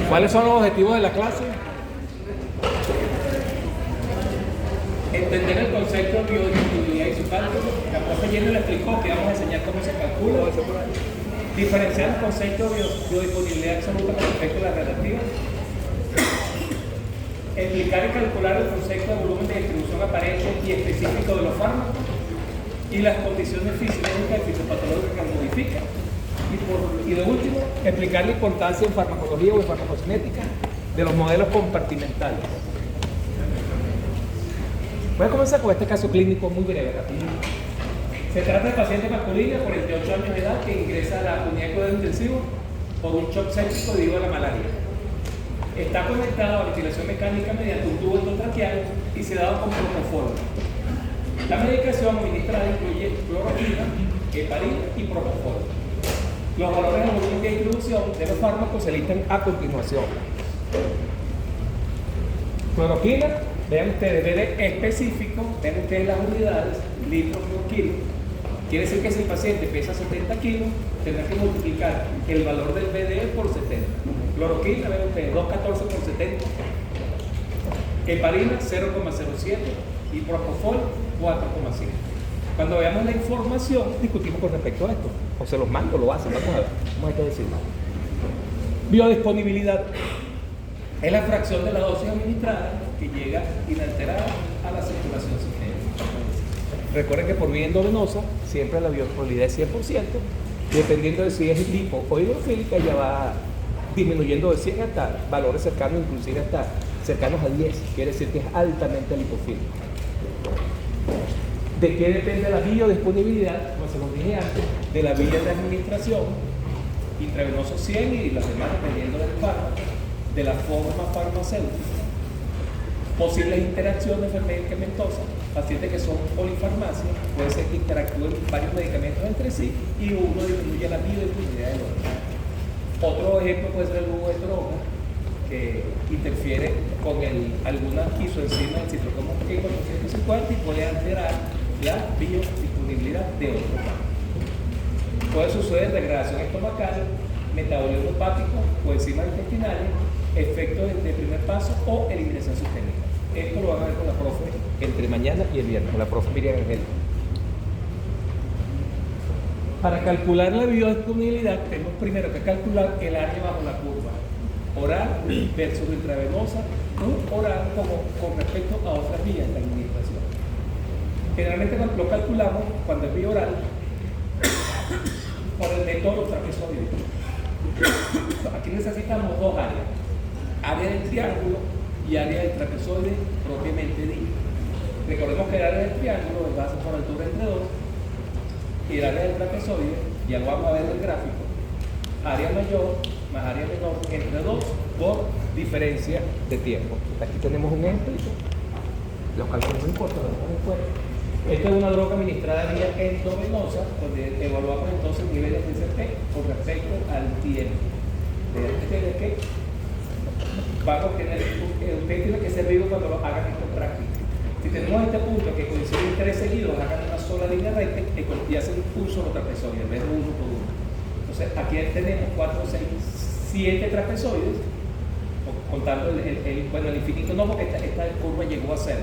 ¿Cuáles son los objetivos de la clase? Entender el concepto de biodisponibilidad y su cálculo. La profe Jenny le explicó que vamos a enseñar cómo se calcula. Diferenciar el concepto de biodisponibilidad absoluta con respecto a la relativa. Explicar y calcular el concepto de volumen de distribución aparente y específico de los fármacos y las condiciones fisiológicas y fisiopatológicas que los modifican. Y de último, explicar la importancia en farmacología o en farmacocinética de los modelos compartimentales. Voy a comenzar con este caso clínico muy breve, rápido. Se trata de paciente masculina, 48 años de edad, que ingresa a la unidad de cuidado intensivo por un shock séptico debido a la malaria. Está conectado a ventilación mecánica mediante un tubo endotraqueal y sedado con propofol. La medicación administrada incluye cloroquina, heparina y propofol. Los valores de volumen de distribución de los fármacos se listan a continuación. Cloroquina, vean ustedes, BD específico, vean ustedes las unidades, litros por kilo. Quiere decir que si el paciente pesa 70 kilos, tendrá que multiplicar el valor del BD por 70. Cloroquina, vean ustedes, 2,14 por 70. Heparina, 0,07 y propofol, 4,5. Cuando veamos la información, discutimos con respecto a esto. O se los mando, lo hacen, vamos a ver. Vamos a decirlo. Biodisponibilidad es la fracción de la dosis administrada que llega inalterada a la circulación sistémica. Recuerden que por vía endovenosa siempre la biodisponibilidad es 100%, dependiendo de si es lipo o hidrofílica, ya va disminuyendo de 100 hasta valores cercanos, inclusive hasta cercanos a 10, quiere decir que es altamente lipofílico. ¿De qué depende la biodisponibilidad? Como se los dije antes, de la vía de administración, intravenoso 100 y las demás dependiendo del fármaco, de la forma farmacéutica, posibles interacciones medicamentosas, pacientes que son polifarmacia, puede ser que interactúen varios medicamentos entre sí y uno disminuye la biodisponibilidad del otro. Otro ejemplo puede ser el jugo de toronja, que interfiere con alguna isoenzima del citocromo P450 y puede alterar la biodisponibilidad de otro fármaco. Puede suceder degradación estomacal, metabolismo hepático, coenzimas intestinales, efectos de primer paso o eliminación sistémica. Esto lo van a ver con la profe entre mañana y el viernes, con la profe Miriam Angel. Para calcular la biodisponibilidad, tenemos primero que calcular el área bajo la curva, oral versus intravenosa, oral como con respecto a otras vías de administración. Generalmente lo calculamos cuando es vía oral por el método trapezoideo. Aquí necesitamos dos áreas, área del triángulo y área del trapezoide propiamente dicho. Recordemos que el área del triángulo es base por altura entre 2 y el área del trapezoide, ya lo vamos a ver en el gráfico, área mayor más área menor entre 2 por diferencia de tiempo. Aquí tenemos un ejemplo, los cálculos no importan, lo dejamos fuera. Esta es una droga administrada vía endovenosa, donde evaluamos entonces niveles de CP con respecto al tiempo. De que vamos a tener, usted tiene que ser vivo cuando lo hagan esto en práctica. Si tenemos este punto que coinciden 3 seguidos, hagan una sola línea recta y hacen un solo trapezoide en vez de uno por uno. Entonces aquí tenemos 4, 6, 7 trapezoides, contando el infinito no, porque esta curva llegó a 0.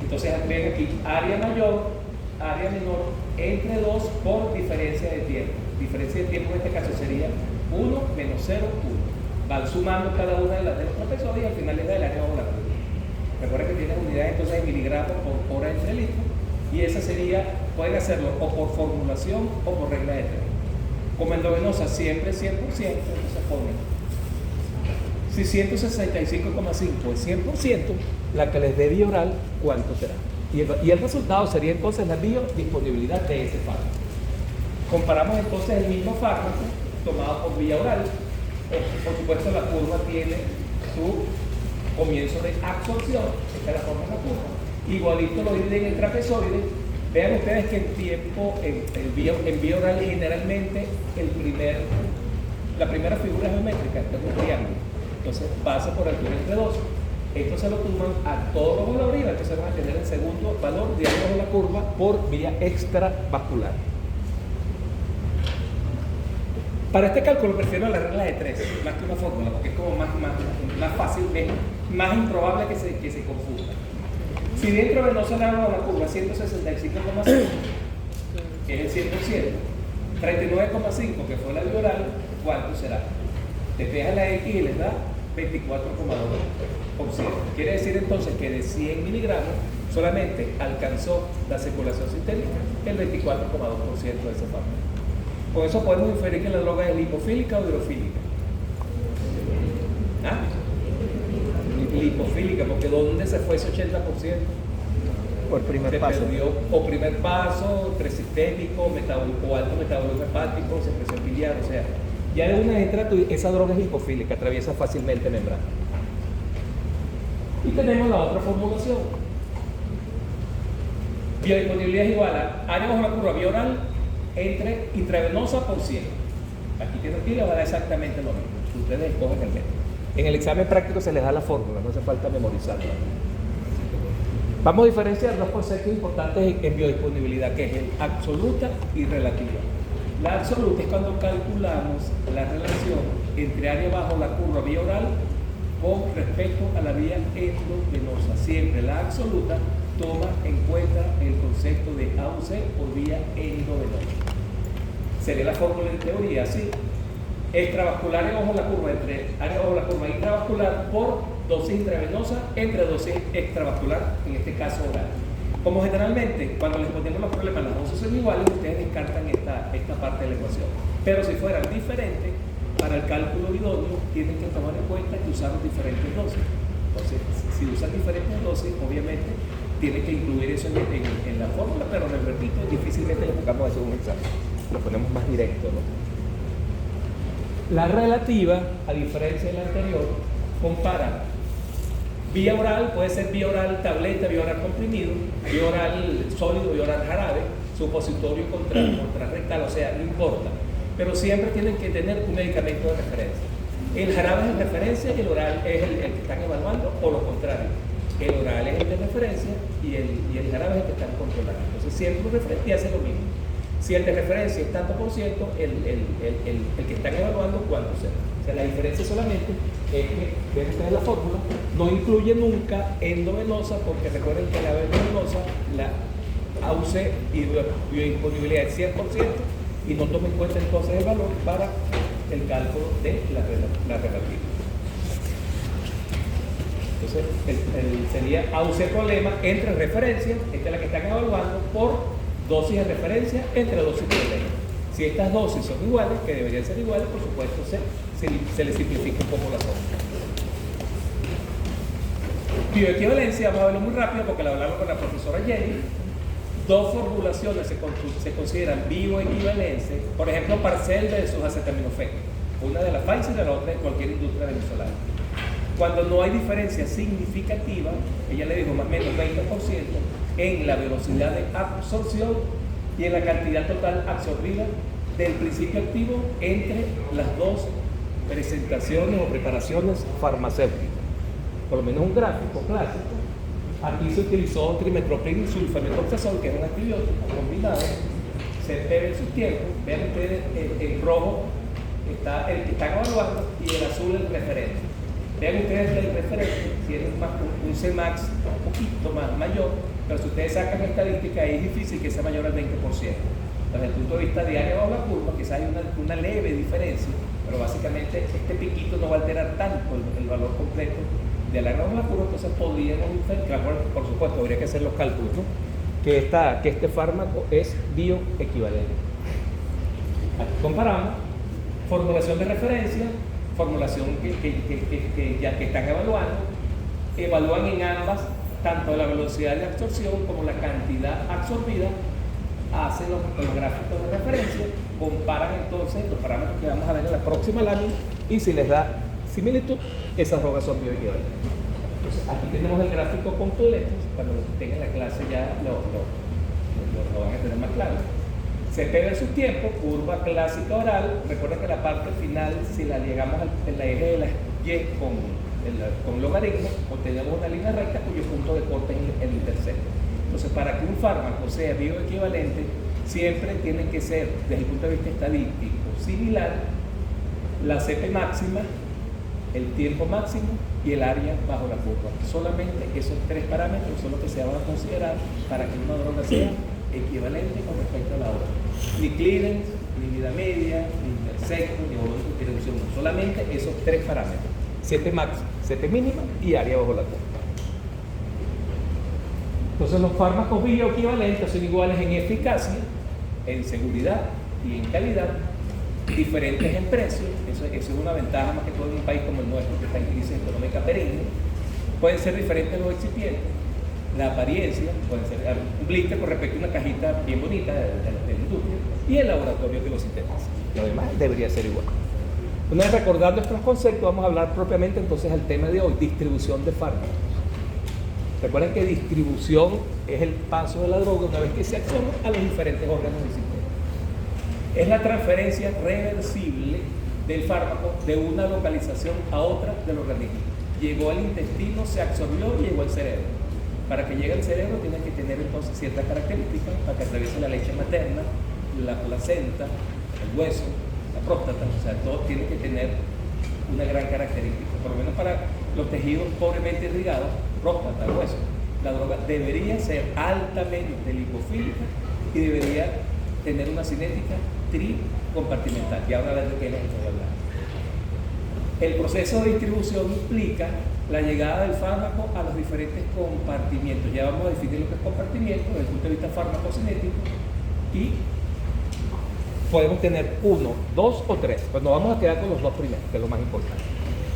Entonces ven aquí, área mayor, área menor, entre 2 por diferencia de tiempo. Diferencia de tiempo en este caso sería 1 menos 0, 1. Van sumando cada una de los trapezoides y al final es del área bajo la curva. Recuerden que tienen unidades entonces de miligramos por hora entre litros y esa sería, pueden hacerlo o por formulación o por regla de 3. Como endovenosa siempre 100%, entonces ponen. Si 165,5 es 100%, la que les dé vía oral, ¿cuánto será? Y el resultado sería entonces la biodisponibilidad de ese fármaco. Comparamos entonces el mismo fármaco tomado por vía oral. Por supuesto, la curva tiene su comienzo de absorción, esta es la forma de la curva. Igualito lo dividen en trapezoide. Vean ustedes que en vía oral generalmente la primera figura geométrica es un triángulo. Entonces pasa por altura entre 2. Esto se lo suman a todos los valores y entonces van a tener el segundo valor de de la curva por vía extravascular. Para este cálculo prefiero la regla de 3, más que una fórmula, porque es como más fácil, es más improbable que se confunda. Si dentro venoso le hago la curva 165,5, que es el 100%, 39,5, que fue la bioral, ¿cuánto será? Despeja la X y les da 24,2%. Quiere decir entonces que de 100 miligramos solamente alcanzó la circulación sistémica el 24,2% de ese fármaco. Con eso podemos inferir que la droga es lipofílica o hidrofílica. ¿Ah? Lipofílica, porque ¿dónde se fue ese 80%? Por primer paso. Perdió, o primer paso, presistémico, o alto metabolismo hepático, secreción biliar, o sea, ya de una entra, esa droga es lipofílica, atraviesa fácilmente membrana. Y tenemos la otra formulación. Biodisponibilidad es igual a área bajo la curva vía oral entre intravenosa por 100. Aquí les va a dar exactamente lo mismo. Ustedes escogen el método. En el examen práctico se les da la fórmula, no hace falta memorizarla. Vamos a diferenciar dos conceptos importantes en biodisponibilidad, que es el absoluta y relativa. La absoluta es cuando calculamos la relación entre área bajo la curva vía oral con respecto a la vía endovenosa. Siempre la absoluta toma en cuenta el concepto de AUC por vía endovenosa. Sería la fórmula en teoría así: extravascular área bajo la curva entre área bajo la curva intravascular por dosis intravenosa entre dosis extravascular, en este caso oral. Como generalmente cuando les ponemos los problemas las dosis son iguales, ustedes descartan esta parte de la ecuación. Pero si fueran diferentes, para el cálculo idóneo tienen que tomar en cuenta que usaron diferentes dosis. Entonces, si usan diferentes dosis, obviamente tienen que incluir eso en la fórmula, pero les repito, difícilmente le buscamos eso en un examen. Lo ponemos más directo, ¿no? La relativa, a diferencia de la anterior, compara vía oral, puede ser vía oral tableta, vía oral comprimido, vía oral sólido, vía oral jarabe, supositorio contrarrectal, o sea, no importa. Pero siempre tienen que tener un medicamento de referencia. El jarabe es de referencia y el oral es el que están evaluando, o lo contrario. El oral es el de referencia y el jarabe es el que están controlando. Entonces siempre un referente y hace lo mismo. Si el de referencia es tanto por ciento, el que están evaluando, ¿cuánto será? O sea, la diferencia solamente es que, ven ustedes la fórmula, no incluye nunca endovenosa, porque recuerden que la endovenosa, la AUC y biodisponibilidad es 100%, y no tomen en cuenta entonces el valor para el cálculo de la relativa. Entonces, sería AUC problema entre referencias, esta es la que están evaluando, por dosis de referencia entre dosis de ley. Si estas dosis son iguales, que deberían ser iguales, por supuesto se le simplifica un poco la fórmula. Bioequivalencia, vamos a verlo muy rápido porque la hablamos con la profesora Jenny. Dos formulaciones se consideran bioequivalentes, por ejemplo, Parcel versus acetaminofén, una de la Pfizer y la otra de cualquier industria venezolana. Cuando no hay diferencia significativa, ella le dijo más o menos 20%, en la velocidad de absorción y en la cantidad total absorbida del principio activo entre las dos presentaciones o preparaciones farmacéuticas. Por lo menos un gráfico clásico. Aquí se utilizó trimetoprim sulfamethoxazol, que es un antibiótico combinado, CP versus tiempo. Vean ustedes, en rojo está el que están evaluando y el azul el referente. Vean ustedes que el referente tiene un Cmax un poquito más mayor, pero si ustedes sacan estadística es difícil que sea mayor al 20%. Desde el punto de vista de área bajo la curva, quizás hay una leve diferencia, pero básicamente este piquito no va a alterar tanto el valor completo del área bajo la curva, entonces podríamos inferir, por supuesto, habría que hacer los cálculos, ¿no? que este fármaco es bioequivalente. Aquí comparamos formulación de referencia, formulación que están evaluando, evalúan en ambas tanto la velocidad de absorción como la cantidad absorbida, hacen los gráficos de referencia, comparan entonces los parámetros que vamos a ver en la próxima lámina y si les da similitud, esas drogas son bioequivalentes. Entonces aquí tenemos el gráfico completo, cuando tengan la clase ya lo van a tener más claro. CP versus tiempo, curva clásica oral. Recuerda que la parte final, si la llegamos en la eje de la Y con logaritmo, obtenemos una línea recta cuyo punto de corte es el intercepto. Entonces, para que un fármaco sea bioequivalente, siempre tiene que ser, desde el punto de vista estadístico, similar la CP máxima, el tiempo máximo y el área bajo la curva. Solamente esos tres parámetros son los que se van a considerar para que una droga sea equivalente con respecto a la otra. Ni clearance, ni vida media, ni intersecto, ni volumen de distribución. Solamente esos tres parámetros. CP máxima, CP mínima y área bajo la curva. Entonces los fármacos bioequivalentes son iguales en eficacia, en seguridad y en calidad, diferentes en precio. Eso es una ventaja más que todo en un país como el nuestro que está en crisis económica perenne. Pueden ser diferentes los excipientes, la apariencia, pueden ser un blister con respecto a una cajita bien bonita de la industria y el laboratorio que lo sintetiza. Lo demás debería ser igual. Una vez recordando nuestros conceptos, vamos a hablar propiamente entonces del tema de hoy, distribución de fármacos. Recuerden que distribución es el paso de la droga una vez que se acciona a los diferentes órganos del sistema. Es la transferencia reversible del fármaco de una localización a otra del organismo. Llegó al intestino, se absorbió y llegó al cerebro. Para que llegue al cerebro tiene que tener entonces ciertas características para que atraviese la leche materna, la placenta, el hueso, la próstata, o sea, todo tiene que tener una gran característica. Por lo menos para los tejidos pobremente irrigados, próstata, hueso, la droga debería ser altamente lipofílica y debería tener una cinética tricompartimental. Ya ahora de qué les estoy hablando. El proceso de distribución implica la llegada del fármaco a los diferentes compartimientos. Ya vamos a definir lo que es compartimiento desde el punto de vista farmacocinético y podemos tener 1, 2 o 3. Pues nos vamos a quedar con los 2 primeros, que es lo más importante.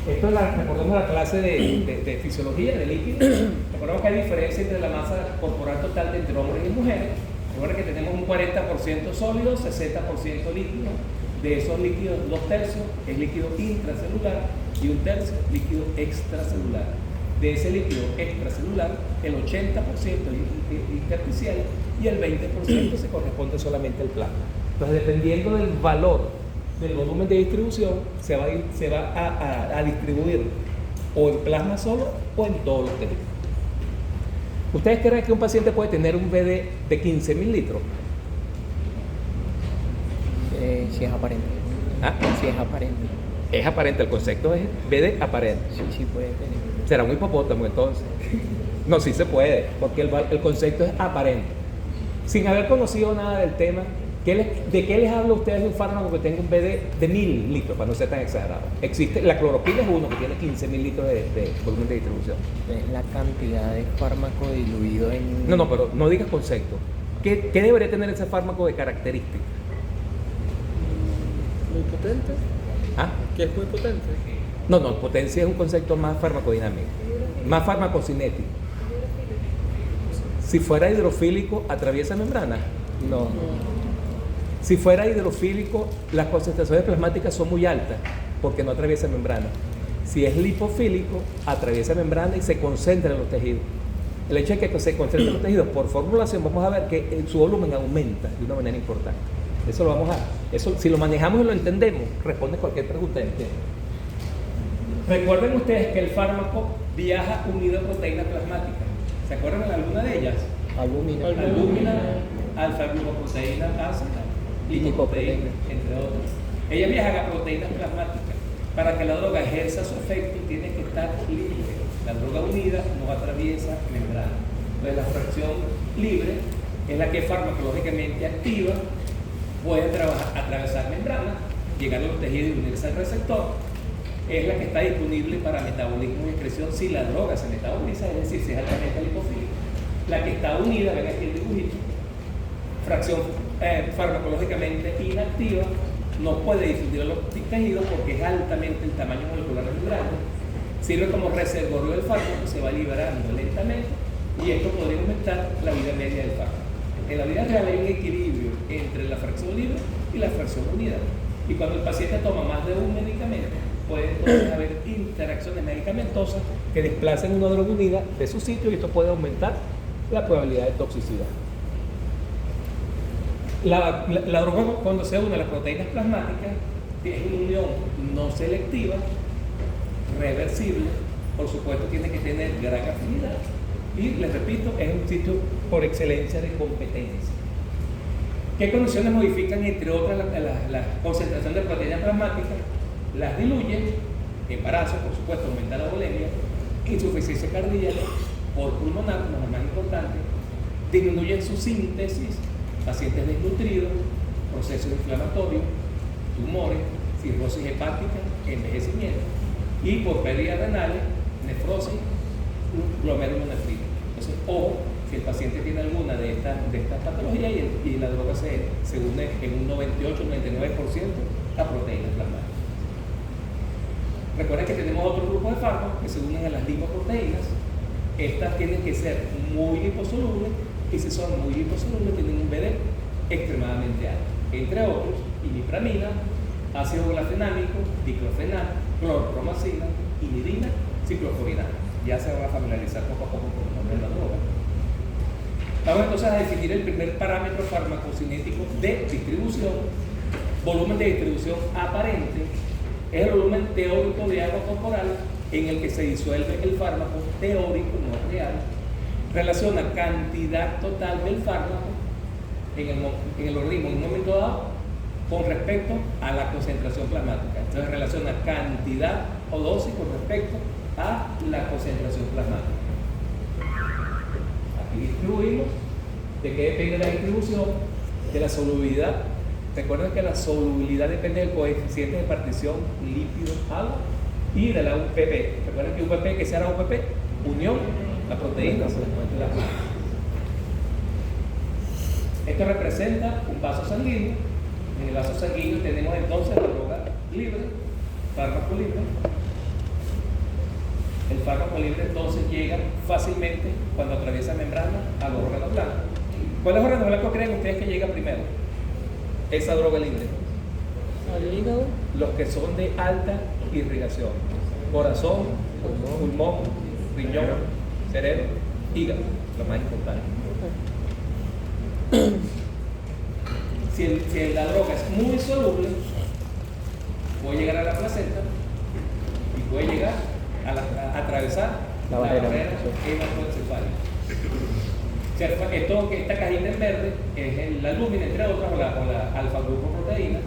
Esto es recordemos la clase de fisiología de líquidos. Recordemos que hay diferencia entre la masa corporal total de entre hombres y mujeres. Recuerden que tenemos un 40% sólido, 60% líquido. De esos líquidos, 2/3 es líquido intracelular y 1/3 líquido extracelular. De ese líquido extracelular, el 80% es intersticial y el 20% se corresponde solamente al plasma. Entonces, dependiendo del valor del volumen de distribución, se va a distribuir o en plasma solo o en todos los tejidos. ¿Ustedes creen que un paciente puede tener un BD de 15.000 litros? Si es aparente. ¿Ah? Si es aparente. Es aparente, el concepto es BD aparente. Sí puede tener. Será un hipopótamo entonces. No, sí se puede, porque el concepto es aparente. Sin haber conocido nada del tema, ¿de qué les habla a ustedes de un fármaco que tenga un BD de 1.000 litros, para no ser tan exagerado? Existe, la cloroquina es uno que tiene 15.000 litros de volumen de distribución. Es la cantidad de fármaco diluido en... No, pero no digas concepto. ¿Qué debería tener ese fármaco de características? Muy potente. ¿Ah? ¿Qué es muy potente? No, potencia es un concepto más farmacodinámico, más farmacocinético. Si fuera hidrofílico, ¿atraviesa membrana? No. Si fuera hidrofílico, las concentraciones plasmáticas son muy altas porque no atraviesa membrana. Si es lipofílico, atraviesa membrana y se concentra en los tejidos. El hecho de que se concentre en los tejidos por formulación, vamos a ver que su volumen aumenta de una manera importante. Eso si lo manejamos y lo entendemos, responde cualquier pregunta. Recuerden ustedes que el fármaco viaja unido a proteínas plasmáticas. ¿Se acuerdan de alguna de ellas? Albúmina. Albúmina, alfa-glucoproteína ácida, lipoproteína, entre otras. Ellas viajan a proteínas plasmáticas. Para que la droga ejerza su efecto, tiene que estar libre. La droga unida no atraviesa membrana. Entonces, la fracción libre es la que farmacológicamente activa, puede atravesar membrana, llegar a los tejidos y unirse al receptor. Es la que está disponible para metabolismo y excreción si la droga se metaboliza, es decir, si es altamente lipofílica. La que está unida, ven aquí el dibujito, fracción farmacológicamente inactiva, no puede difundir a los tejidos porque es altamente el tamaño molecular muy grande. Sirve como reservorio del fármaco, se va liberando lentamente y esto podría aumentar la vida media del fármaco. En la vida real hay un equilibrio entre la fracción libre y la fracción unida. Y cuando el paciente toma más de un medicamento, puede entonces haber interacciones medicamentosas que desplacen una droga unida de su sitio y esto puede aumentar la probabilidad de toxicidad. La droga, cuando se une a las proteínas plasmáticas, es una unión no selectiva, reversible, por supuesto tiene que tener gran afinidad y, les repito, es un sitio por excelencia de competencia. ¿Qué condiciones modifican, entre otras, la concentración de proteínas plasmáticas? las diluye, embarazo, por supuesto, aumenta la bulimia, insuficiencia cardíaca, por pulmonar, como es más importante, disminuyen su síntesis, pacientes desnutridos, procesos inflamatorios, tumores, cirrosis hepática, envejecimiento, y por pérdidas renales, nefrosis, glomerulonefritis. Entonces, ojo, si el paciente tiene alguna de estas patologías y la droga se une en un 98-99% a proteínas plasmáticas. Recuerden que tenemos otro grupo de fármacos que se unen a las lipoproteínas. Estas tienen que ser muy liposolubles, y si son muy liposolubles tienen un BD extremadamente alto. Entre otros, imipramina, ácido glafenámico, diclofenac, clorpromacina, imidina, ciclosporina. Ya se van a familiarizar poco a poco con el nombre de la droga. Vamos entonces a definir el primer parámetro farmacocinético de distribución. Volumen de distribución aparente es el volumen teórico de agua corporal en el que se disuelve el fármaco, teórico, no real. Relaciona cantidad total del fármaco en el organismo en un momento dado con respecto a la concentración plasmática. Entonces relaciona cantidad o dosis con respecto a la concentración plasmática. Aquí distribuimos. ¿De qué depende la distribución? De la solubilidad. Recuerden que la solubilidad depende del coeficiente de partición lípido-agua y de la UPP. Recuerden que UPP, que sea la UPP, unión, la proteína, la plasma. Esto representa un vaso sanguíneo. En el vaso sanguíneo tenemos entonces la droga libre, fármaco libre. El fármaco libre entonces llega fácilmente cuando atraviesa membrana a los órganos blancos. ¿Cuáles órganos blancos creen ustedes que llega primero? Esa droga libre. ¿Al hígado? Los que son de alta irrigación: corazón, pulmón, riñón, cerebro, hígado, lo más importante. Si la droga es muy soluble, puede llegar a la placenta y puede llegar a atravesar la barrera hematoencefálica. Esta cajita en verde es la albúmina, entre otras, o la alfa-glucoproteína.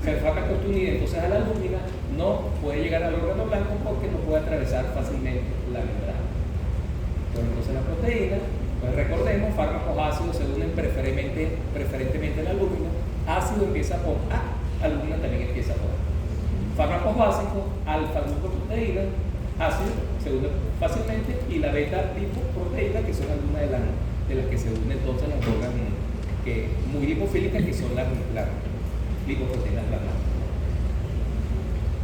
Si el fármaco está unido entonces a la albúmina, no puede llegar al órgano blanco porque no puede atravesar fácilmente la membrana. Entonces la proteína, pues recordemos, fármacos ácidos se unen preferentemente a la albúmina. Ácido empieza por A, albúmina también empieza por A. Fármacos básicos, alfa-glucoproteína, ácido, se unen fácilmente, y la beta-lipoproteína, que son algunas de las que se unen entonces las drogas muy lipofílicas, que son las lipoproteínas plasmáticas.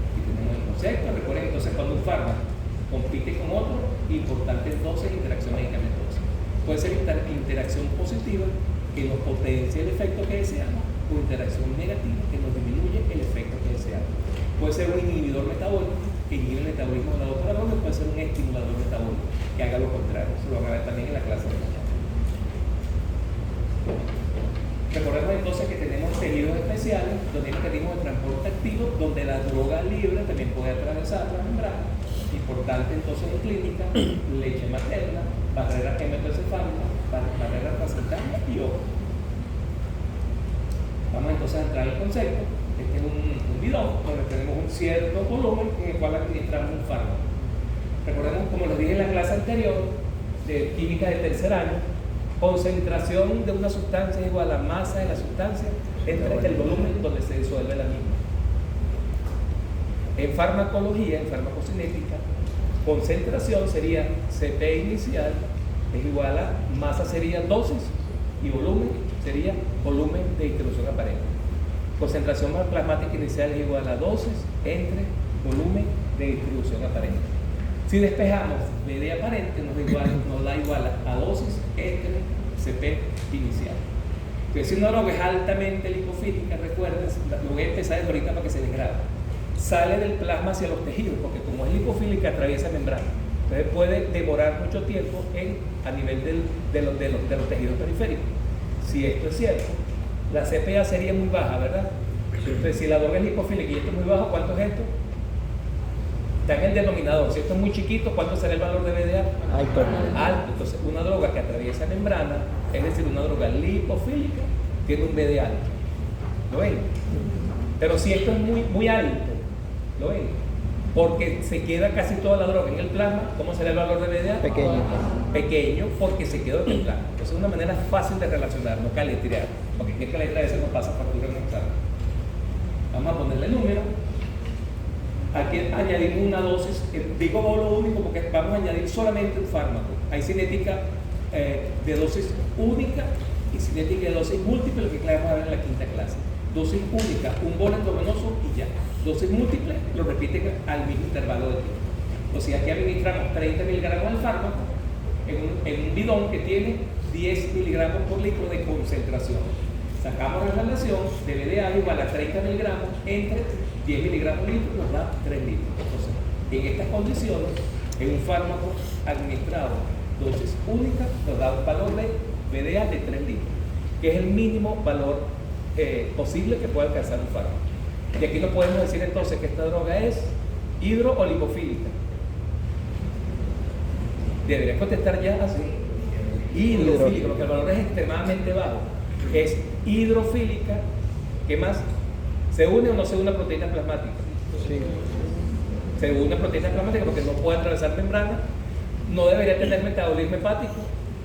Aquí tenemos el concepto. Recuerden entonces cuando un fármaco compite con otro, importante entonces interacción medicamentosa. Puede ser interacción positiva, que nos potencia el efecto que deseamos, o interacción negativa, que nos disminuye el efecto que deseamos. Puede ser un inhibidor metabólico, que inhibe el metabolismo de la otra droga, puede ser un estimulador metabólico, que haga lo contrario. Eso lo van a ver también en la clase de mañana. Recordemos entonces que tenemos tejidos especiales, donde hay mecanismos de transporte activo, donde la droga libre también puede atravesar la membrana. Importante entonces en clínica: leche materna, barrera hematoencefálica, barrera placentaria y ojo. Vamos entonces a entrar al concepto. Este es un bidón donde tenemos un cierto volumen en el cual administramos un fármaco. Recordemos, como les dije en la clase anterior de química de tercer año, concentración de una sustancia es igual a masa de la sustancia entre el volumen donde se disuelve la misma. En farmacología, en farmacocinética, concentración sería CP inicial es igual a masa sería dosis y volumen sería volumen de distribución aparente. Concentración plasmática inicial es igual a dosis entre volumen de distribución aparente. Si despejamos BD aparente, nos da igual a dosis entre CP inicial. Entonces, si una droga es altamente lipofílica, recuerden, lo voy a empezar desde ahorita para que se les grabe. Sale del plasma hacia los tejidos, porque como es lipofílica, atraviesa membrana. Entonces puede demorar mucho tiempo a nivel de los tejidos periféricos. Si esto es cierto, la CPA sería muy baja, ¿verdad? Entonces, si la droga es lipofílica y esto es muy bajo, ¿cuánto es esto? Está en el denominador. Si esto es muy chiquito, ¿cuánto será el valor de BDA? Alto. Alto. Entonces, una droga que atraviesa membrana, es decir, una droga lipofílica, tiene un BD alto. ¿Lo ven? Pero si esto es muy alto, ¿Lo ven? Porque se queda casi toda la droga en el plasma. ¿Cómo será el valor de BDA? Pequeño. Pequeño, porque se quedó en el plasma. Entonces es una manera fácil de relacionar, no caletrear, porque qué caletrear eso no pasa factura en un examen. Vamos a ponerle número. Aquí añadimos una dosis, digo bolo único porque vamos a añadir solamente un fármaco. Hay cinética de dosis única y cinética de dosis múltiple, lo que vamos a ver en la quinta clase. Dosis única, un bolo endovenoso y ya. Dosis múltiple, lo repiten al mismo intervalo de tiempo. O sea, aquí administramos 30 miligramos del fármaco en un bidón que tiene 10 miligramos por litro de concentración. Sacamos la relación de BDA igual a 30 miligramos entre 10 miligramos litro, nos da 3 litros. Entonces, en estas condiciones, en un fármaco administrado dosis única, nos da un valor de BDA de 3 litros, que es el mínimo valor posible que puede alcanzar un fármaco. Y aquí no podemos decir entonces que esta droga es hidro o lipofílica. Debería contestar ya así. Hidrofílica, porque el valor es extremadamente bajo. Es hidrofílica. ¿Qué más? ¿Se une o no se une a proteína plasmática? Sí. Se une a proteína plasmática porque no puede atravesar membrana. No debería tener metabolismo hepático.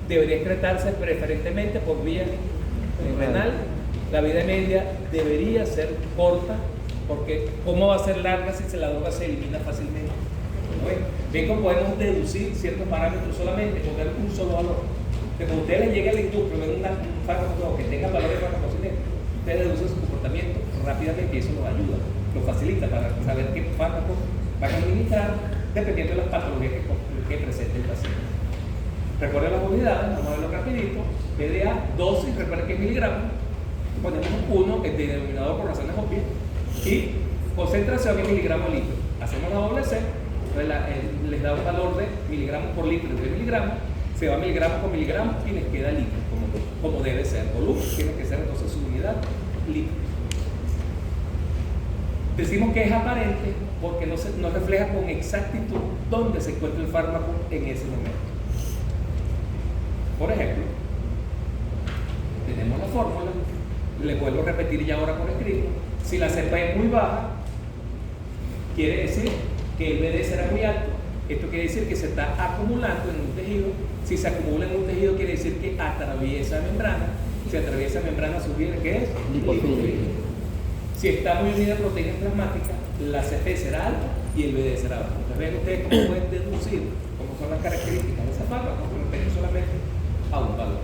Debería excretarse preferentemente por vía renal. La vida media debería ser corta, porque ¿cómo va a ser larga si la droga se elimina fácilmente? Ven cómo podemos deducir ciertos parámetros solamente con ver un solo valor. Que cuando ustedes lleguen a la industria, ven un fármaco que tenga valores farmacocinéticos, ustedes deducen su comportamiento rápidamente y eso nos ayuda, nos facilita para saber qué fármaco van a administrar dependiendo de las patologías que presente el paciente. Recuerden las unidades, vamos a verlo rapidito. BDA, dosis, recuerden que es miligramos. Ponemos 1, el denominador por razones obvias, y concentración en miligramos litro. Hacemos la doble C, les da un valor de miligramos por litro de miligramos, se va miligramos por miligramos y les queda litro, como debe ser. Volumen tiene que ser entonces su unidad, litro. Decimos que es aparente porque no refleja con exactitud dónde se encuentra el fármaco en ese momento. Por ejemplo, tenemos la fórmula. Les vuelvo a repetir ya ahora por escrito. Si la cepa es muy baja, quiere decir que el BD será muy alto. Esto quiere decir que se está acumulando en un tejido. Si se acumula en un tejido, quiere decir que atraviesa membrana. Si atraviesa membrana, sugiere que es lipofílica. Si está muy unida a proteínas plasmáticas, la CP será alta y el BD será bajo. Entonces, ven ustedes cómo pueden deducir cómo son las características de esa fármaco con respecto solamente a un valor.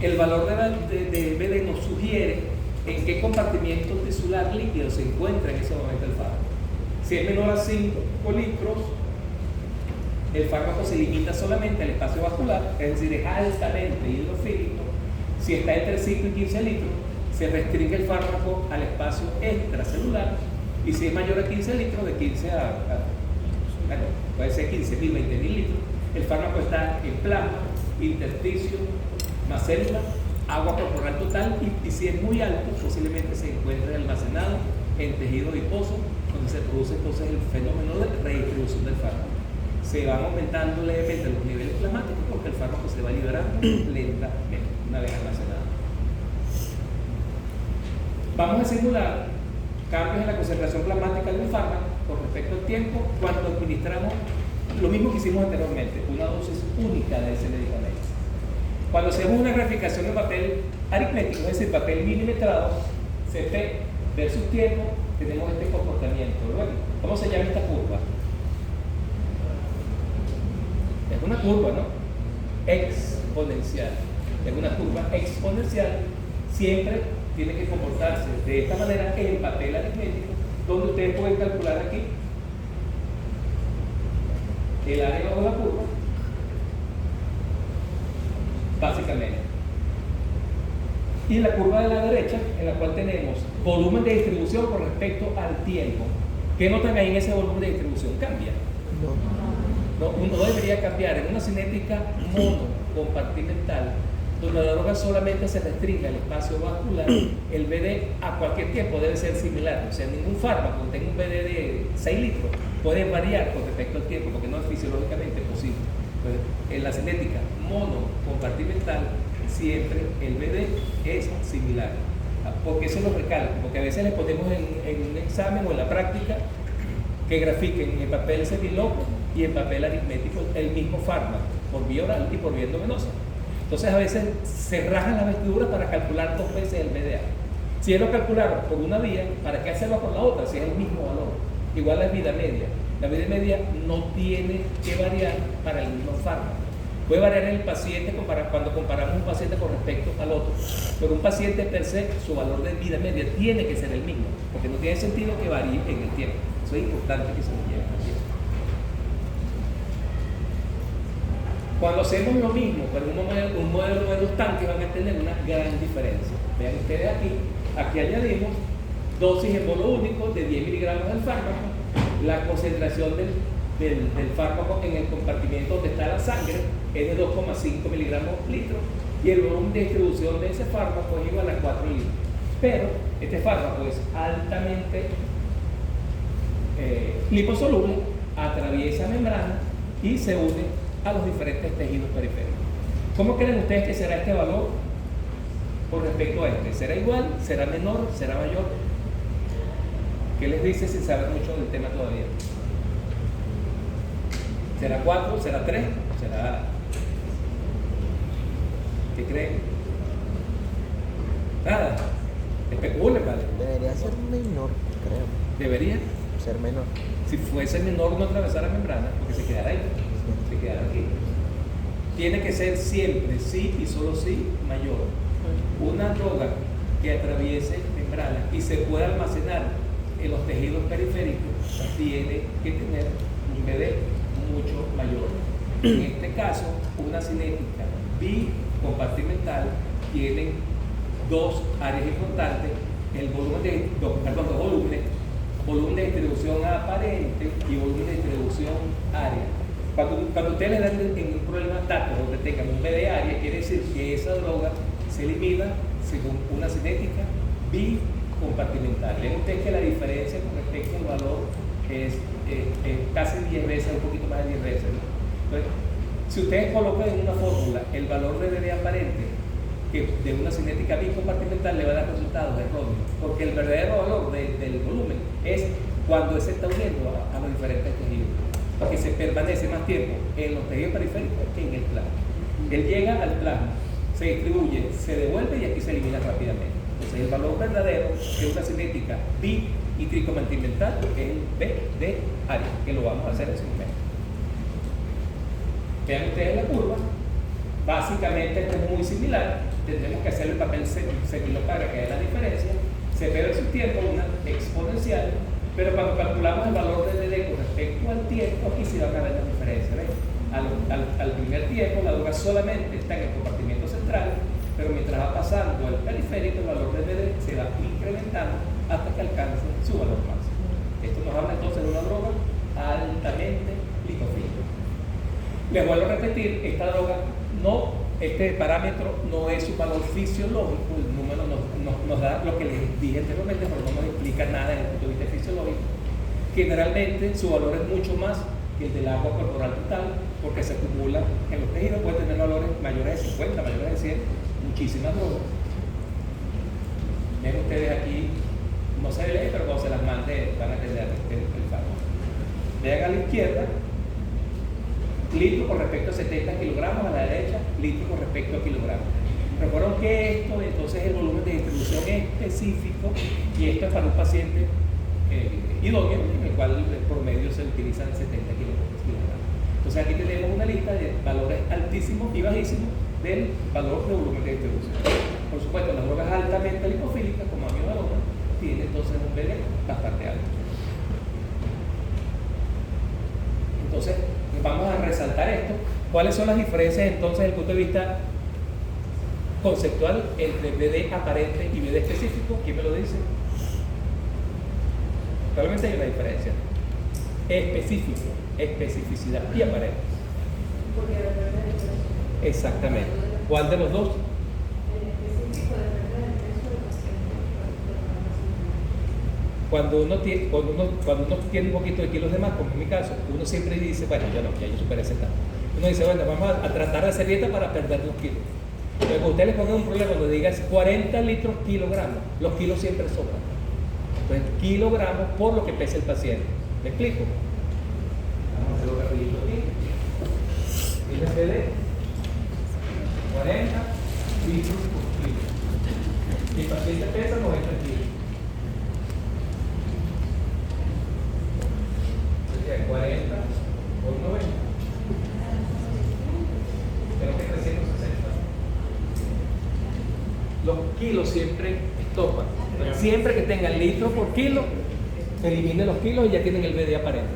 El valor de BD nos sugiere en qué compartimiento tisular líquido se encuentra en ese momento el fármaco. Si es menor a 5 litros, el fármaco se limita solamente al espacio vascular, es decir, es altamente hidrofílico. Si está entre 5 y 15 litros, se restringe el fármaco al espacio extracelular. Y si es mayor a 15 litros, de 15 bueno, puede ser 15.000, 20.000 litros, el fármaco está en plasma, intersticio, más célula, agua corporal total y si es muy alto, posiblemente se encuentre almacenado en tejido adiposo, donde se produce entonces el fenómeno de redistribución del fármaco. Se van aumentando levemente los niveles plasmáticos porque el fármaco se va liberando lentamente una vez almacenado. Vamos a simular cambios en la concentración plasmática de un fármaco con respecto al tiempo cuando administramos lo mismo que hicimos anteriormente, una dosis única de ese medicamento. Cuando hacemos una graficación de papel aritmético, es decir, papel milimetrado, CP versus tiempo, tenemos este comportamiento. Luego, ¿cómo se llama esta curva? Es una curva, ¿no? Exponencial. Es una curva exponencial. Siempre tiene que comportarse de esta manera en el papel aritmético, donde ustedes pueden calcular aquí el área bajo la curva, básicamente. Y la curva de la derecha, en la cual tenemos volumen de distribución con respecto al tiempo. ¿Qué notan ahí en ese volumen de distribución? ¿Cambia? No debería cambiar. En una cinética monocompartimental, donde la droga solamente se restringe al espacio vascular, el BD a cualquier tiempo debe ser similar. O sea, ningún fármaco que tenga un BD de 6 litros puede variar con respecto al tiempo, porque no es fisiológicamente posible. Entonces, en la cinética monocompartimental, siempre el BD es similar ¿Por qué se los recalco? Porque a veces les ponemos en un examen o en la práctica que grafiquen en papel semiloco y en papel aritmético el mismo fármaco, por vía oral y por vía endovenosa. Entonces a veces se rajan las vestiduras para calcular 2 veces el BDA. Si ellos lo calcularon por una vía, ¿para qué hacerlo por la otra si es el mismo valor? Igual la vida media. La vida media no tiene que variar para el mismo fármaco. Puede variar en el paciente cuando comparamos un paciente con respecto al otro, pero un paciente per se, su valor de vida media tiene que ser el mismo, porque no tiene sentido que varíe en el tiempo. Eso es importante que se lo lleven al tiempo. Cuando hacemos lo mismo, pero un modelo de 2 tanques van a tener una gran diferencia. Vean ustedes aquí añadimos dosis en bolo único de 10 miligramos del fármaco, la concentración del fármaco en el compartimiento donde está la sangre es de 2,5 miligramos por litro y el volumen de distribución de ese fármaco es igual a 4 litros. Pero este fármaco es altamente liposoluble, atraviesa membrana y se une a los diferentes tejidos periféricos. ¿Cómo creen ustedes que será este valor con respecto a este? ¿Será igual? ¿Será menor? ¿Será mayor? ¿Qué les dice sin saber mucho del tema todavía? ¿Será 4? ¿Será 3? ¿Será? ¿Qué creen? Nada. Especulen, ¿vale? Debería ser menor, creo. ¿Debería? Ser menor. Si fuese menor no atravesara membrana, porque se quedará ahí, se quedará aquí. Tiene que ser siempre sí y solo sí mayor. Una droga que atraviese membrana y se pueda almacenar en los tejidos periféricos tiene que tener un BD mucho mayor. En este caso, una cinética bicompartimental tiene 2 áreas importantes, el volumen de, dos volúmenes, volumen de distribución aparente y volumen de distribución área. Cuando ustedes le dan en un problema datos donde tengan un BD área, quiere decir que esa droga se elimina según una cinética bicompartimental. Ven ustedes que la diferencia con respecto al valor es casi 10 veces, un poquito más de 10 veces, ¿no? Entonces, si ustedes colocan en una fórmula el valor de BD aparente que de una cinética bicompartimental, le va a dar resultados erróneos, porque el verdadero valor del volumen es cuando se está uniendo a los diferentes tejidos, porque se permanece más tiempo en los tejidos periféricos que en el plasma. Él llega al plasma, se distribuye, se devuelve y aquí se elimina rápidamente. Entonces el valor verdadero de una cinética bi y tricompartimental es el BD área, que lo vamos a hacer en su momento. Vean ustedes la curva. Básicamente esto es muy similar. Tendremos que hacer el papel semiloco para que haya la diferencia. Se ve en su tiempo una exponencial, pero cuando calculamos el valor del DD con respecto al tiempo, aquí sí va a haber la diferencia. ¿Ven? Al primer tiempo la droga solamente está en el compartimento central, pero mientras va pasando el periférico, el valor del DD se va incrementando hasta que alcance su valor máximo. Esto nos habla entonces de una droga altamente lipofílica. Les vuelvo a repetir, esta droga este parámetro no es su valor fisiológico, el número nos da lo que les dije anteriormente, pero no nos explica nada desde el punto de vista fisiológico. Generalmente su valor es mucho más que el del agua corporal total, porque se acumula en los tejidos, puede tener valores mayores de 50, mayores de 100, muchísimas drogas. Ven ustedes aquí, no se lee, pero cuando se las mande van a tener el fármaco. Vean a la izquierda, litro con respecto a 70 kilogramos, a la derecha, litro con respecto a kilogramos. Recuerden que esto entonces es el volumen de distribución específico y esto es para un paciente idóneo, en el cual el promedio se utilizan 70 kilogramos. Entonces aquí tenemos una lista de valores altísimos y bajísimos del valor de volumen de distribución. Por supuesto, las drogas altamente lipofílicas, como amiodarona, tienen entonces un BD bastante alto. Entonces, vamos a resaltar esto. ¿Cuáles son las diferencias entonces desde el punto de vista conceptual entre BD aparente y BD específico? ¿Quién me lo dice? Realmente hay una diferencia. Específico, especificidad y aparente. Exactamente. ¿Cuál de los dos? Cuando uno tiene un poquito de kilos de más, como en mi caso, uno siempre dice, bueno, ya yo superé ese etapa. Uno dice, bueno, vamos a tratar de hacer dieta para perder los kilos. Pero que usted les ponga un problema cuando digas 40 litros kilogramos, los kilos siempre sobran. Entonces, kilogramos por lo que pesa el paciente. ¿Me explico? Vamos a hacerlo rapidito aquí. Fíjense de 40 litros por kilo. El paciente pesa 90 kilos. Sería 40 por 90. Creo que 360. Los kilos siempre estopan. Siempre que tengan litros por kilo, eliminen los kilos y ya tienen el BD aparente.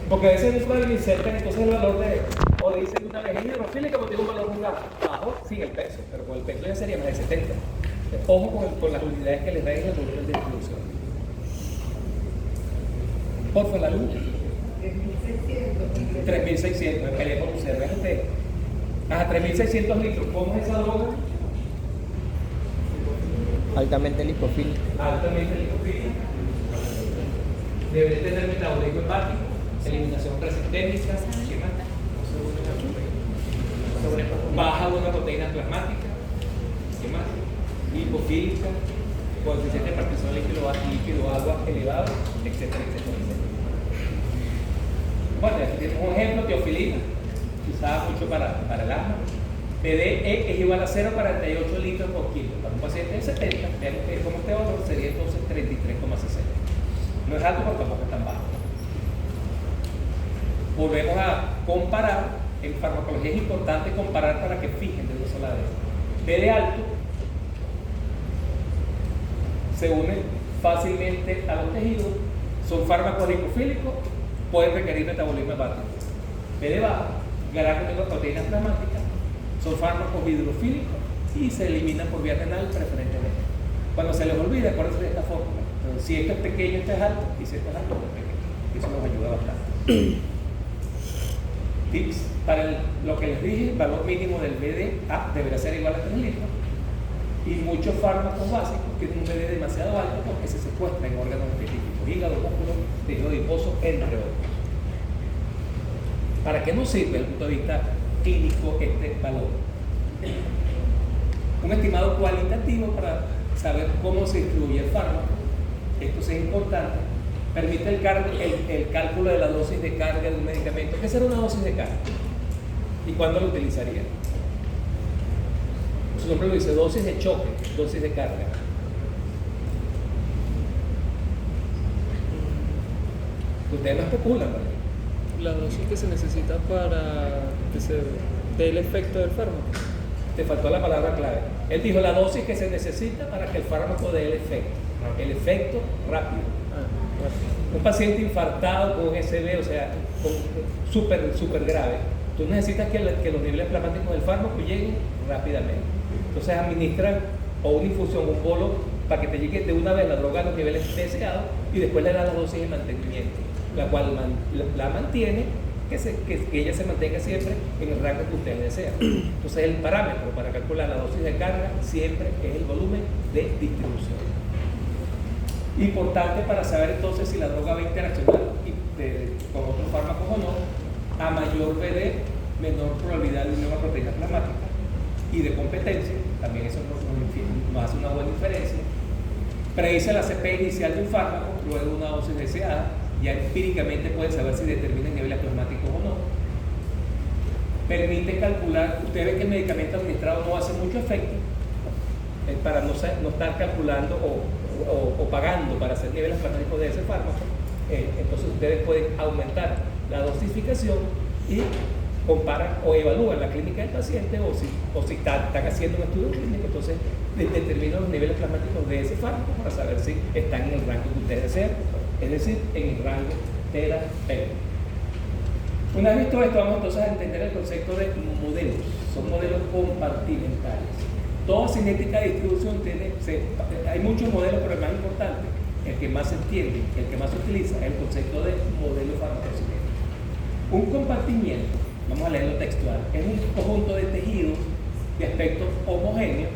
Porque a veces me insertan entonces el valor de, o dicen una vez, hidrofílica porque tiene un valor muy bajo sin el peso, pero con el peso ya sería más de 70. Ojo con las unidades que les da en el volumen de distribución. Por favor, la luz. 3.600, quería conocer, usted. Ajá, 3.600 litros. ¿Cómo es esa droga? Altamente lipofílico. Altamente lipofílica. Debe tener metabolismo hepático, eliminación resistémica, ¿qué más? Baja de una proteína plasmática, ¿qué más? Lipofílica, coeficiente de partición líquido agua elevado, etcétera, etcétera, etcétera. Bueno, aquí tenemos un ejemplo, teofilina, que usaba mucho para el asma. PDE es igual a 0,48 litros por kilo. Para un paciente de 70, veamos que como este valor sería entonces 33,60. No es alto, pero tampoco es tan bajo. Volvemos a comparar. En farmacología es importante comparar para que fijen de una sola vez. PD alto se une fácilmente a los tejidos, son fármacos lipofílicos, pueden requerir metabolismo hepático. PD bajo, gran contenido de proteínas plasmáticas, son fármacos hidrofílicos y se eliminan por vía renal preferentemente. Cuando se les olvide, acuérdense de esta fórmula. Entonces, si esto es pequeño, esto es alto, y si esto es alto, esto es pequeño. Eso nos ayuda bastante. Tips para lo que les dije, el valor mínimo del BDA deberá ser igual a 3 litros. Y muchos fármacos básicos tienen un BD demasiado alto porque se secuestran en órganos específicos, hígado, músculo, tejido adiposo, entre otros. ¿Para qué nos sirve desde el punto de vista clínico este valor? Un estimado cualitativo para saber cómo se distribuye el fármaco. Esto sí es importante. Permite el cálculo de la dosis de carga de un medicamento. ¿Qué será una dosis de carga? ¿Y cuándo lo utilizaría? Su nombre lo dice, dosis de choque, dosis de carga. Ustedes no especulan, ¿verdad? La dosis que se necesita para que se dé el efecto del fármaco. Te faltó la palabra clave. Él dijo la dosis que se necesita para que el fármaco dé el efecto. El efecto rápido. Un paciente infartado con un SB, o sea, súper grave, tú necesitas que los niveles plasmáticos del fármaco lleguen rápidamente. Entonces administran o una infusión, un bolo, para que te llegue de una vez la droga a los niveles deseados y después le da la dosis de mantenimiento, la cual la mantiene, que ella se mantenga siempre en el rango que ustedes desean. Entonces el parámetro para calcular la dosis de carga siempre es el volumen de distribución. Importante para saber entonces si la droga va a interaccionar con otros fármacos o no. A mayor BD, menor probabilidad de una proteína plasmática y de competencia, también eso nos hace una buena diferencia. Predice la CP inicial de un fármaco luego de una dosis deseada, ya empíricamente pueden saber si determinan niveles plasmáticos o no. Permite calcular, usted ve que el medicamento administrado no hace mucho efecto, para no estar calculando o pagando para hacer niveles plasmáticos de ese fármaco. Entonces ustedes pueden aumentar la dosificación y comparan o evalúan la clínica del paciente o si están haciendo un estudio clínico, entonces determinan los niveles plasmáticos de ese fármaco para saber si están en el rango que ustedes desean, es decir, en el rango terapéutico. Una vez visto esto, vamos entonces a entender el concepto de modelos. Son modelos compartimentales. Toda cinética de distribución hay muchos modelos, pero el más importante, el que más se entiende, el que más se utiliza, es el concepto de modelo farmacocinético. Un compartimiento, vamos a leerlo textual, es un conjunto de tejidos de aspectos homogéneos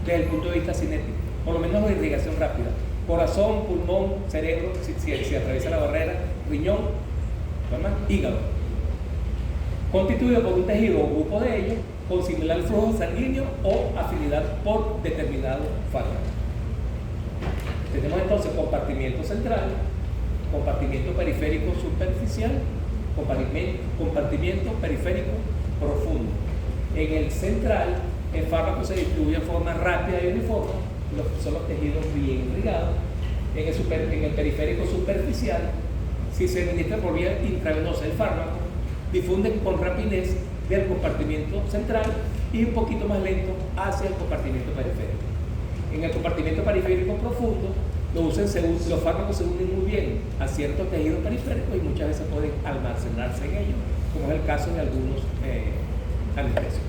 desde el punto de vista cinético, por lo menos de irrigación rápida. Corazón, pulmón, cerebro, si atraviesa la barrera, riñón, hígado. Constituido por un tejido o grupo de ellos con similar flujo sanguíneo o afinidad por determinado fármaco. Tenemos entonces compartimiento central, compartimiento periférico superficial, compartimiento periférico profundo. En el central, el fármaco se distribuye de forma rápida y uniforme, son los tejidos bien irrigados. En el periférico superficial, si se administra por vía intravenosa el fármaco, difunde con rapidez del compartimiento central y un poquito más lento hacia el compartimiento periférico. En el compartimiento periférico profundo, los fármacos se unen muy bien a ciertos tejidos periféricos y muchas veces pueden almacenarse en ellos, como es el caso de algunos anestésicos.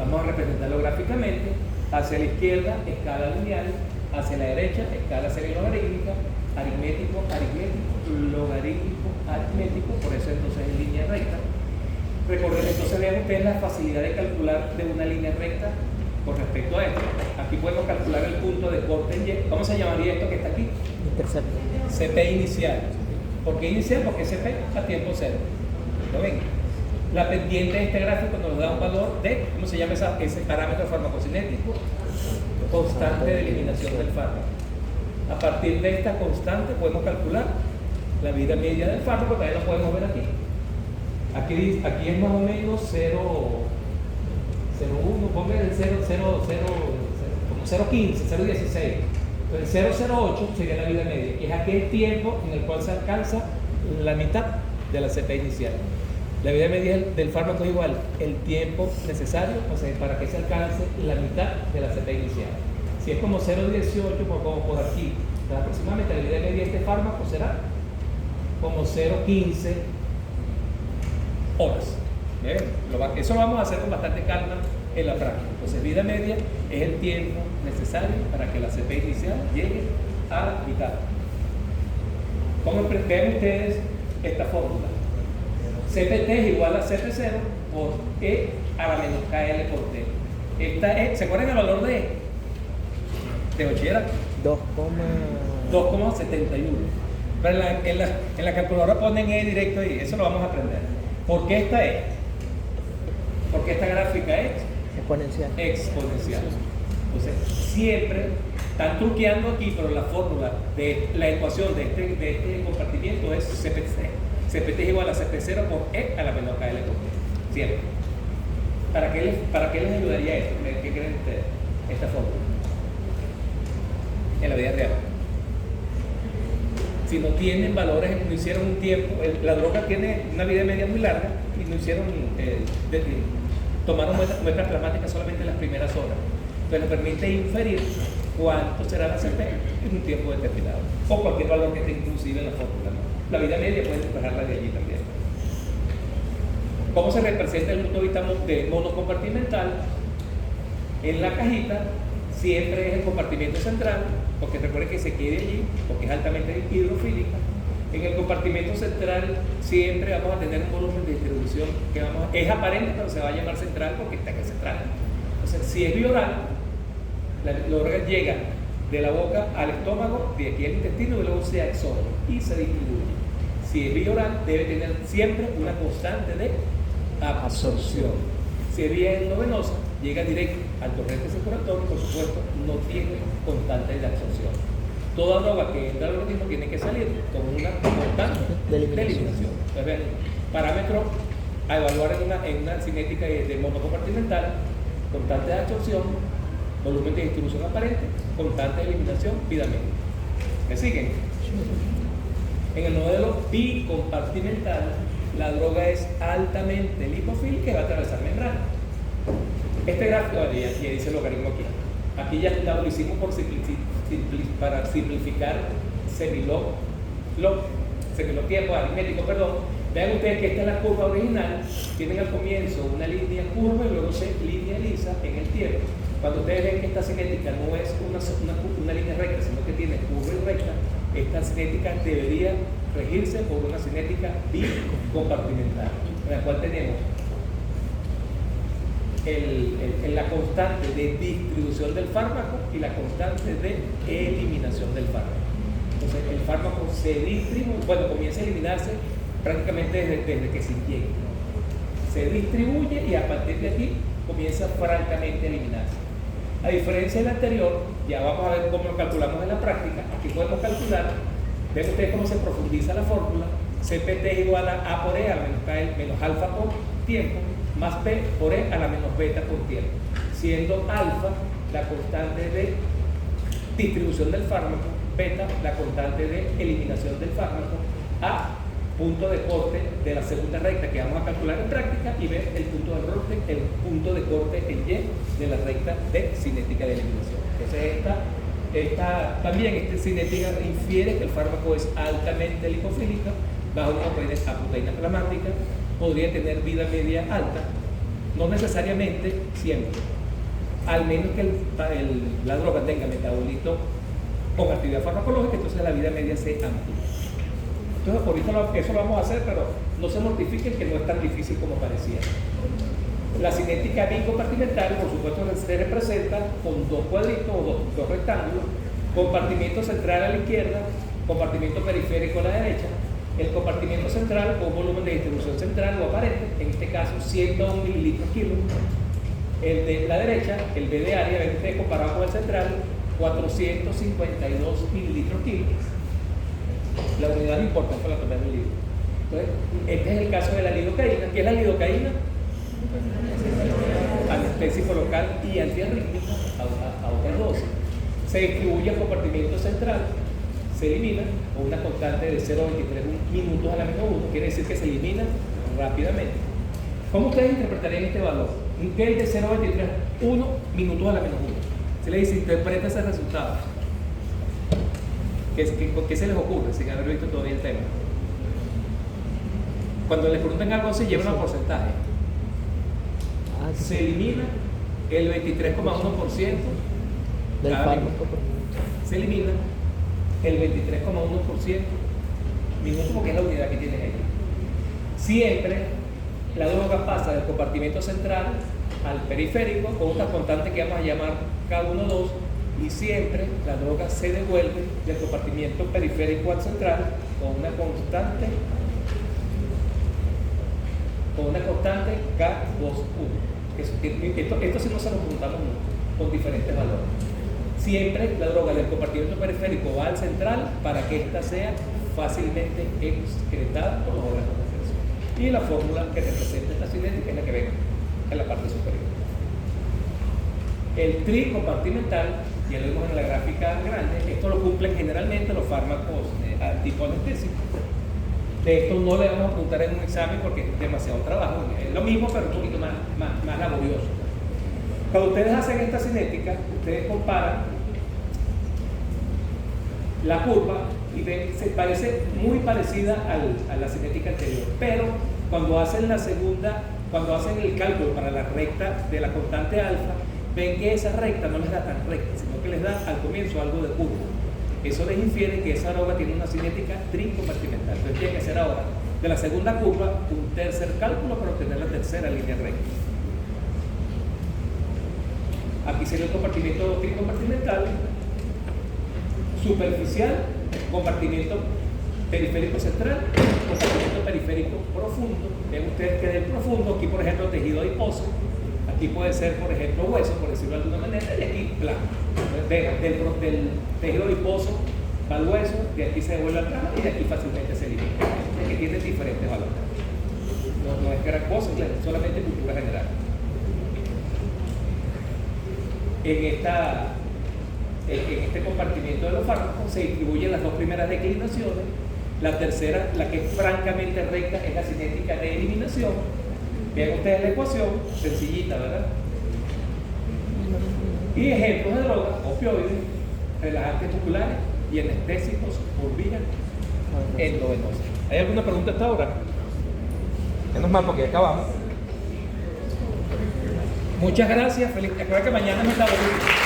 Vamos a representarlo gráficamente. Hacia la izquierda, escala lineal; hacia la derecha, escala serio-logarítmica, aritmético, logarítmico, aritmético, por eso entonces en línea recta. Recuerden, entonces vean ustedes la facilidad de calcular de una línea recta con respecto a esto. Aquí podemos calcular el punto de corte en Y. ¿Cómo se llamaría esto que está aquí? Intercepto. CP inicial. ¿Por qué inicial? Porque CP a tiempo cero. ¿Lo ven? La pendiente de este gráfico nos da un valor de, ¿cómo se llama ese parámetro farmacocinético? Constante de eliminación del fármaco. A partir de esta constante podemos calcular la vida media del fármaco, también lo podemos ver aquí. Aquí es más o menos 0,1, pongan el 0,15, 0,16. Entonces 0,08 sería la vida media, que es aquel tiempo en el cual se alcanza la mitad de la CP inicial. La vida media del fármaco es igual, el tiempo necesario, o sea, para que se alcance la mitad de la CP inicial. Si es como 0,18, como por aquí, aproximadamente la vida media de este fármaco será como 0,15 horas. Bien, eso lo vamos a hacer con bastante calma en la práctica. Entonces, vida media es el tiempo necesario para que la CP inicial llegue a la mitad. Vean ustedes esta fórmula. CPT es igual a CP0 por E a la menos KL por T. Esta es, ¿se acuerdan el valor de E? De bachillerato. 2,71. Pero en la calculadora ponen E directo y eso lo vamos a aprender. ¿Por qué esta E? Porque esta gráfica es exponencial. Entonces, siempre están truqueando aquí, pero la fórmula de la ecuación de este compartimiento es CPT. CPT es igual a CP0 por E a la menor KL por T. Siempre. ¿Para qué les ayudaría esto? ¿Qué creen ustedes? Esta fórmula. En la vida real. Si no tienen valores, no hicieron un tiempo, la droga tiene una vida media muy larga y no hicieron, tomaron muestras plasmáticas solamente en las primeras horas. Entonces les permite inferir cuánto será la CP en un tiempo determinado. O cualquier valor que esté inclusive en la fórmula, ¿no? La vida media pueden despejarla de allí también. ¿Cómo se representa el punto de vista de monocompartimental? En la cajita siempre es el compartimiento central, porque recuerden que se quede allí, porque es altamente hidrofílica. En el compartimento central siempre vamos a tener un volumen de distribución que es aparente, pero se va a llamar central porque está en el central. Entonces, si es bioral, la droga llega de la boca al estómago, de aquí al intestino, y luego se absorbe y se distribuye. Si es vía oral, debe tener siempre una constante de absorción. Si es vía endovenosa, llega directo al torrente circulatorio y por supuesto no tiene constante de absorción. Toda droga que entra al organismo tiene que salir con una constante de eliminación. Entonces, vean, parámetro a evaluar en una cinética de monocompartimental: constante de absorción, volumen de distribución aparente, constante de eliminación, vida media. ¿Me siguen? En el modelo bicompartimental, la droga es altamente lipofílica y va a atravesar membrana. Este gráfico, ya dice el logaritmo aquí. Aquí ya lo hicimos para simplificar tiempo aritmético, perdón. Vean ustedes que esta es la curva original. Tienen al comienzo una línea curva y luego se linealiza en el tiempo. Cuando ustedes ven que esta cinética no es una línea recta, sino que tiene curva y recta, esta cinética debería regirse por una cinética bicompartimental, en la cual tenemos la constante de distribución del fármaco y la constante de eliminación del fármaco. Entonces, el fármaco se distribuye, comienza a eliminarse prácticamente desde que se inyecta. se distribuye y a partir de aquí comienza francamente a eliminarse. A diferencia del anterior, ya vamos a ver cómo lo calculamos en la práctica. Aquí podemos calcular, ven ustedes cómo se profundiza la fórmula. CPT es igual a A por E a menos KL menos alfa por tiempo, más B por E a la menos beta por tiempo, siendo alfa la constante de distribución del fármaco, beta la constante de eliminación del fármaco, A punto de corte de la segunda recta que vamos a calcular en práctica, y B el punto de corte en Y de la recta de cinética de eliminación. Entonces también esta cinética infiere que el fármaco es altamente lipofílico, bajo una proteína plasmática, podría tener vida media alta, no necesariamente siempre, al menos que la droga tenga metabolito con actividad farmacológica, entonces la vida media se amplía. Entonces, ahorita eso lo vamos a hacer, pero no se mortifiquen que no es tan difícil como parecía. La cinética bicompartimental, por supuesto, se representa con dos cuadritos o dos rectángulos, compartimiento central a la izquierda, compartimento periférico a la derecha. El compartimento central con volumen de distribución central o aparente, en este caso 101 mililitros kilo. El de la derecha, el B de área, ven ustedes comparado con el central, 452 mililitros kilo. La unidad no importa para la toma del libro. Entonces, este es el caso de la lidocaína. ¿Qué es la lidocaína? Anestésico local y antiarrítmico a otras dosis. Se distribuye al compartimento central, se elimina con una constante de 0,23 minutos a la menos 1, quiere decir que se elimina rápidamente. ¿Cómo ustedes interpretarían este valor? Un gel de 0,23, 1 minutos a la menos 1. Se le dice, interpreta ese resultado. ¿Qué se les ocurre sin haber visto todavía el tema? Cuando les preguntan algo así, llevan un porcentaje. Se elimina el 23,1% del fármaco. Se elimina el 23,1% minuto, porque es la unidad que tiene ella. Siempre la droga pasa del compartimento central al periférico con una constante que vamos a llamar K12, y siempre la droga se devuelve del compartimento periférico al central con una constante K21. Esto sí no se lo juntamos con diferentes valores. Siempre la droga del compartimento periférico va al central para que ésta sea fácilmente excretada por los órganos de excreción. Y la fórmula que representa esta cinética es la que ven en la parte superior. El tricompartimental, ya lo vimos en la gráfica grande, esto lo cumplen generalmente los fármacos tipo anestésico. De esto no le vamos a apuntar en un examen porque es demasiado trabajo, es lo mismo pero un poquito más laborioso. Cuando ustedes hacen esta cinética, ustedes comparan la curva y ven, se parece muy parecida a la cinética anterior, pero cuando hacen el cálculo para la recta de la constante alfa, ven que esa recta no les da tan recta, sino que les da al comienzo algo de curva. Eso les infiere que esa droga tiene una cinética tricompartimental. Entonces tiene que hacer ahora de la segunda curva un tercer cálculo para obtener la tercera línea recta. Aquí sería el compartimento tricompartimental, superficial, compartimento periférico central, compartimento periférico profundo. Ven ustedes que del profundo, aquí por ejemplo tejido adiposo, aquí puede ser por ejemplo hueso, por decirlo de alguna manera, y aquí plano. Vean, del tejido adiposo va al hueso, de aquí se devuelve al plano y de aquí fácilmente se elimina. Es que tiene diferentes valores. No es gran cosa, es solamente cultura general. En este compartimiento de los fármacos se distribuyen las dos primeras declinaciones. La tercera, la que es francamente recta, es la cinética de eliminación. Vean ustedes la ecuación, sencillita, ¿verdad? Y ejemplos de drogas, opioides, relajantes musculares y anestésicos por vía endovenosa. ¿Hay alguna pregunta hasta ahora? Menos mal porque acabamos. Muchas gracias, feliz. Recuerda que mañana me está volviendo.